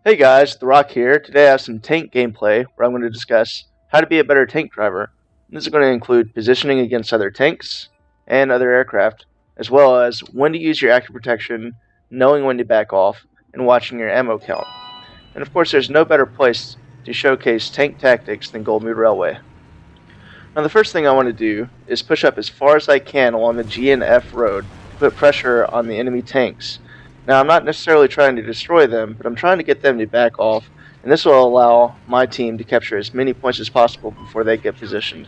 Hey guys, The Rock here. Today I have some tank gameplay where I'm going to discuss how to be a better tank driver. This is going to include positioning against other tanks and other aircraft, as well as when to use your active protection, knowing when to back off, and watching your ammo count. And of course, there's no better place to showcase tank tactics than Goldmood Railway. Now the first thing I want to do is push up as far as I can along the G and F road to put pressure on the enemy tanks. Now I'm not necessarily trying to destroy them, but I'm trying to get them to back off, and this will allow my team to capture as many points as possible before they get positioned.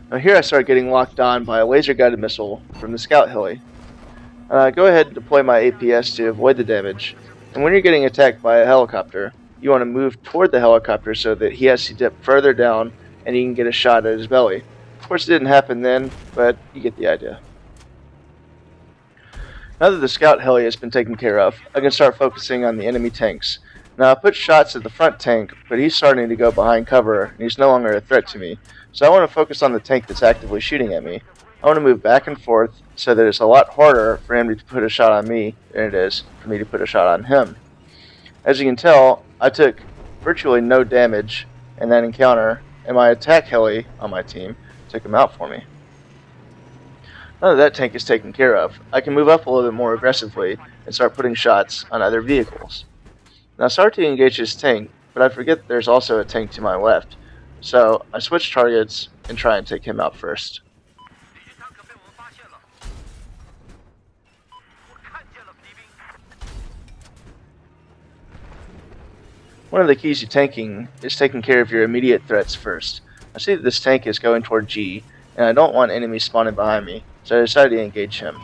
Now here I start getting locked on by a laser-guided missile from the scout heli. Go ahead and deploy my APS to avoid the damage. And when you're getting attacked by a helicopter, you want to move toward the helicopter so that he has to dip further down and you can get a shot at his belly. Of course it didn't happen then, but you get the idea. Now that the scout heli has been taken care of, I can start focusing on the enemy tanks. Now I put shots at the front tank, but he's starting to go behind cover and he's no longer a threat to me. So I want to focus on the tank that's actively shooting at me. I want to move back and forth so that it's a lot harder for him to put a shot on me than it is for me to put a shot on him. As you can tell, I took virtually no damage in that encounter, and my attack heli on my team took him out for me. Now that that tank is taken care of, I can move up a little bit more aggressively and start putting shots on other vehicles. Now I start to engage this tank, but I forget there's also a tank to my left. So I switch targets and try and take him out first. One of the keys to tanking is taking care of your immediate threats first. I see that this tank is going toward G, and I don't want enemies spawning behind me, so I decided to engage him.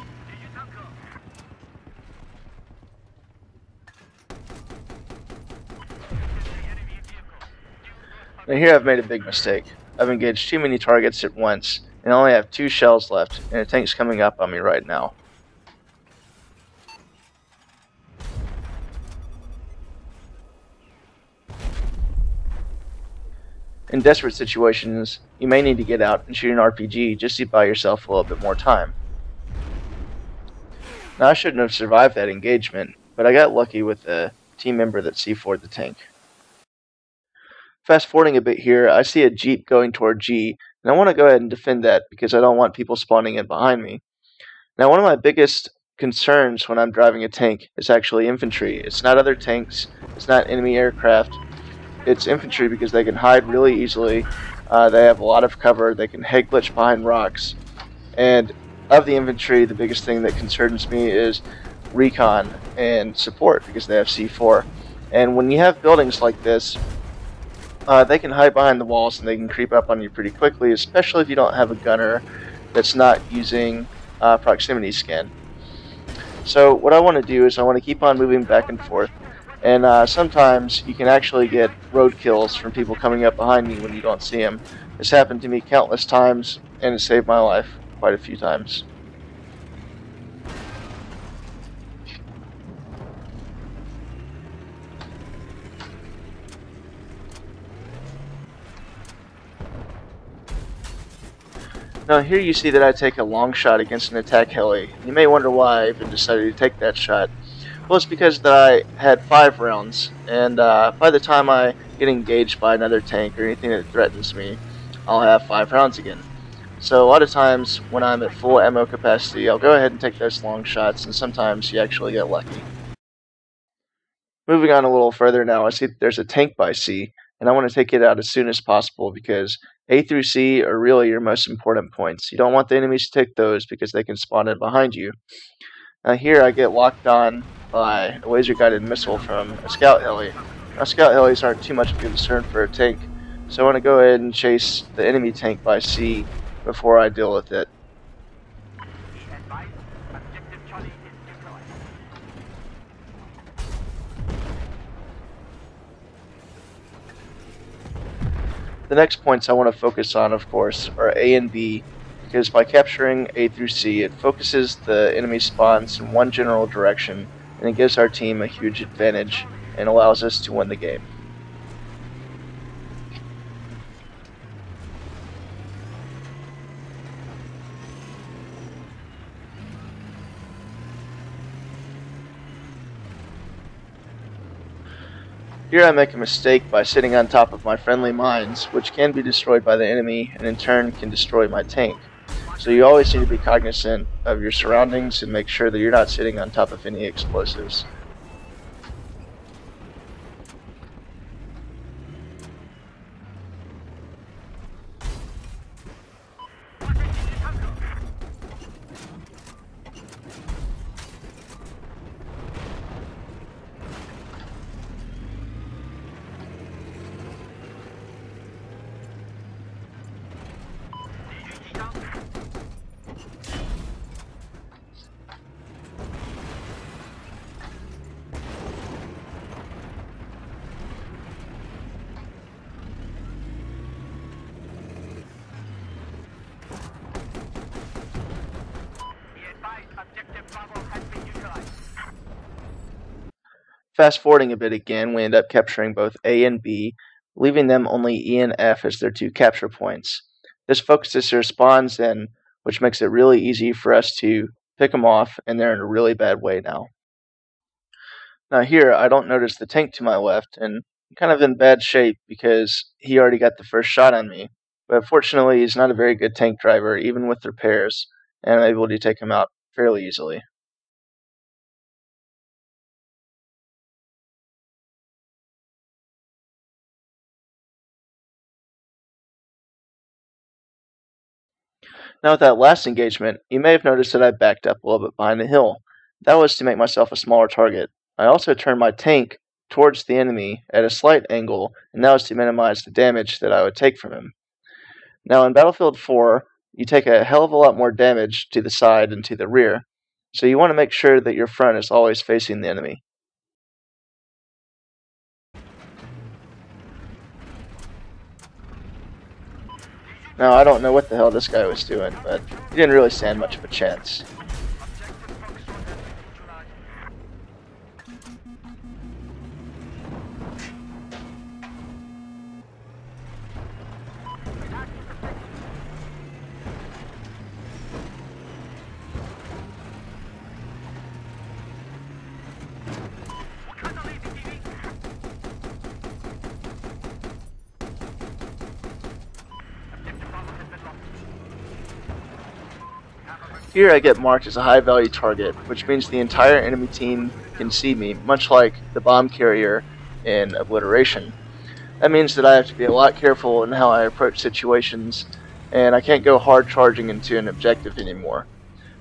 Now here I've made a big mistake. I've engaged too many targets at once, and I only have 2 shells left, and a tank's coming up on me right now. In desperate situations, you may need to get out and shoot an RPG just to buy yourself a little bit more time. Now I shouldn't have survived that engagement, but I got lucky with a team member that C4'd the tank. Fast forwarding a bit here, I see a Jeep going toward G, and I want to go ahead and defend that because I don't want people spawning in behind me. Now one of my biggest concerns when I'm driving a tank is actually infantry. It's not other tanks, it's not enemy aircraft, it's infantry because they can hide really easily, they have a lot of cover, they can head glitch behind rocks, and of the infantry, the biggest thing that concerns me is recon and support because they have C4. And when you have buildings like this, they can hide behind the walls and they can creep up on you pretty quickly, especially if you don't have a gunner that's not using proximity scan. So what I want to do is I want to keep on moving back and forth, and sometimes you can actually get road kills from people coming up behind you when you don't see them. This happened to me countless times, and it saved my life quite a few times. Now here you see that I take a long shot against an attack heli. You may wonder why I even decided to take that shot. Well, it's because that I had 5 rounds, and by the time I get engaged by another tank or anything that threatens me, I'll have 5 rounds again. So a lot of times when I'm at full ammo capacity, I'll go ahead and take those long shots, and sometimes you actually get lucky. Moving on a little further now, I see that there's a tank by C, and I want to take it out as soon as possible because A through C are really your most important points. You don't want the enemies to take those because they can spawn in behind you. Now here I get locked on by a laser-guided missile from a scout heli. Now scout helis aren't too much of a concern for a tank, so I want to go ahead and chase the enemy tank by C before I deal with it. The next points I want to focus on, of course, are A and B, because by capturing A through C, it focuses the enemy spawns in one general direction and it gives our team a huge advantage and allows us to win the game. Here I make a mistake by sitting on top of my friendly mines, which can be destroyed by the enemy and in turn can destroy my tank. So you always need to be cognizant of your surroundings and make sure that you're not sitting on top of any explosives. Fast forwarding a bit again, we end up capturing both A and B, leaving them only E and F as their 2 capture points. This focuses their spawns in, which makes it really easy for us to pick them off, and they're in a really bad way now. Now here, I don't notice the tank to my left, and I'm kind of in bad shape because he already got the first shot on me. But fortunately, he's not a very good tank driver, even with repairs, and I'm able to take him out fairly easily. Now with that last engagement, you may have noticed that I backed up a little bit behind the hill. That was to make myself a smaller target. I also turned my tank towards the enemy at a slight angle, and that was to minimize the damage that I would take from him. Now in Battlefield 4, you take a hell of a lot more damage to the side and to the rear, so you want to make sure that your front is always facing the enemy. Now, I don't know what the hell this guy was doing, but he didn't really stand much of a chance. Here I get marked as a high value target, which means the entire enemy team can see me, much like the bomb carrier in Obliteration. That means that I have to be a lot careful in how I approach situations, and I can't go hard charging into an objective anymore.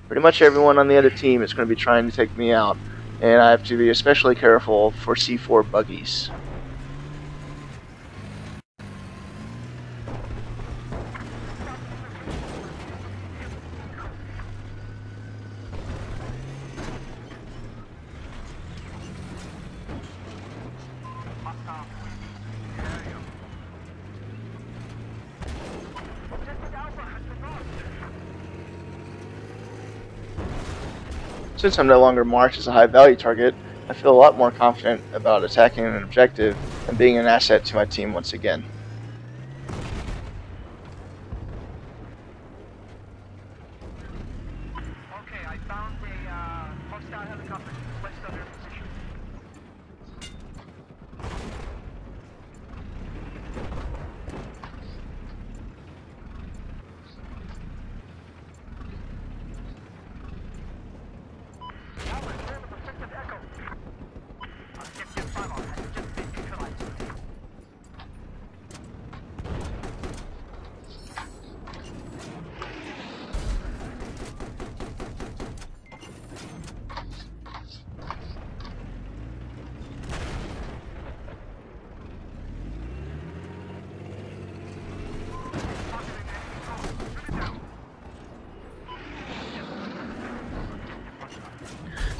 Pretty much everyone on the other team is going to be trying to take me out, and I have to be especially careful for C4 buggies. Since I'm no longer marked as a high value target, I feel a lot more confident about attacking an objective and being an asset to my team once again. Okay, I found a hostile helicopter west of their position.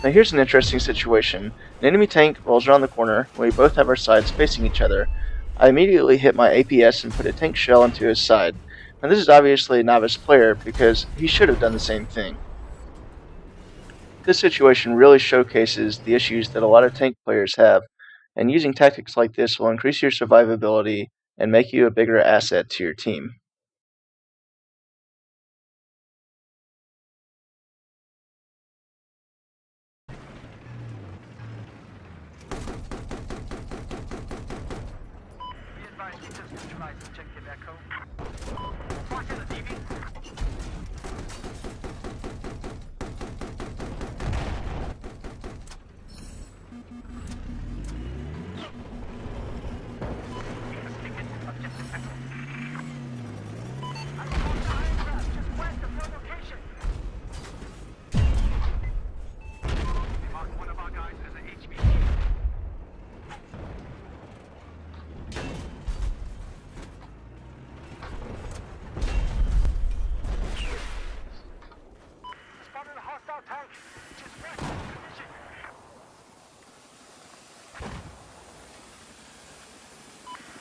Now here's an interesting situation. An enemy tank rolls around the corner, and we both have our sides facing each other. I immediately hit my APS and put a tank shell into his side. Now this is obviously a novice player because he should have done the same thing. This situation really showcases the issues that a lot of tank players have, and using tactics like this will increase your survivability and make you a bigger asset to your team. Be advised, we just neutralized objective Echo. Watch it, DB. Objective Echo. I saw the aircraft just west of your location. We marked one of our guys as an HVT. Spotted a hostile tank just west of the position.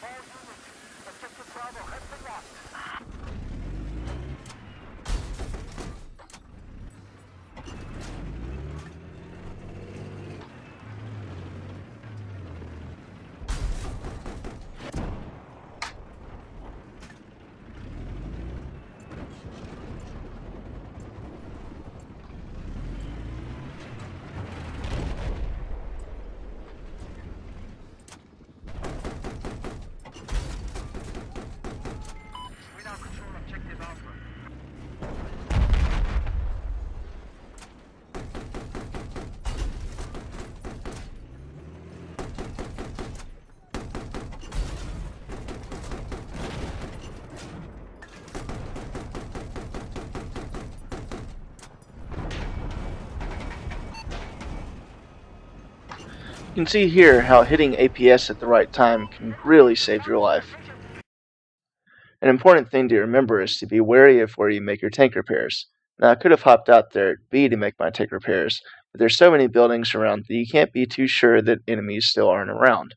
All units, objective Bravo has been lost. We now control objective Alpha. You can see here how hitting APS at the right time can really save your life. An important thing to remember is to be wary of where you make your tank repairs. Now, I could have hopped out there at B to make my tank repairs, but there's so many buildings around that you can't be too sure that enemies still aren't around.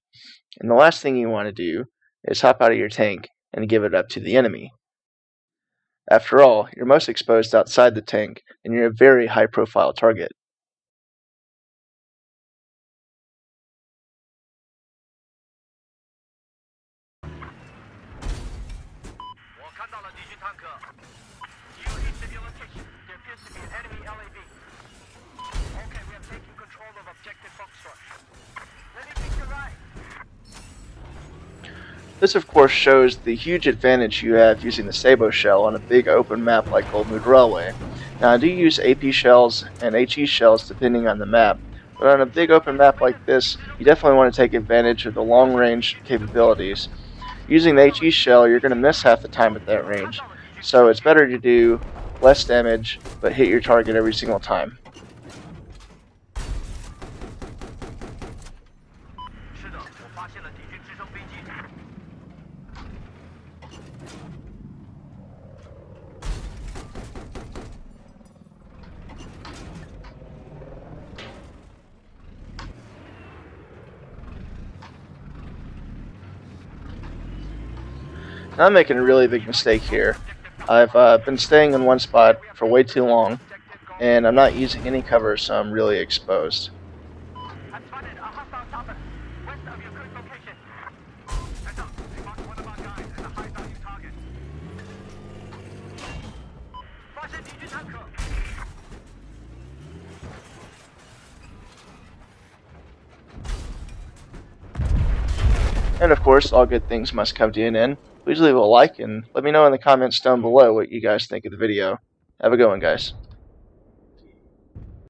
And the last thing you want to do is hop out of your tank and give it up to the enemy. After all, you're most exposed outside the tank, and you're a very high-profile target. 我看到了敌军坦克。You hit the location. There appears to be an enemy LAV. Okay, we have taken control of objective Foxtrot. Let me take your ride. This of course shows the huge advantage you have using the Sabo shell on a big open map like Goldmood Railway. Now I do use AP shells and HE shells depending on the map, but on a big open map like this, you definitely want to take advantage of the long range capabilities. Using the HE shell, you're going to miss half the time at that range, so it's better to do less damage but hit your target every single time. 是的，我发现了敌军直升飞机。Now I'm making a really big mistake here. I've been staying in one spot for way too long, and I'm not using any cover, so I'm really exposed. I've spotted a hostile chopper west of your current location. Heads up, we marked one of our guys as a high-value target. 发现敌军坦克。 And of course, all good things must come to an end. Please leave a like and let me know in the comments down below what you guys think of the video. Have a good one, guys.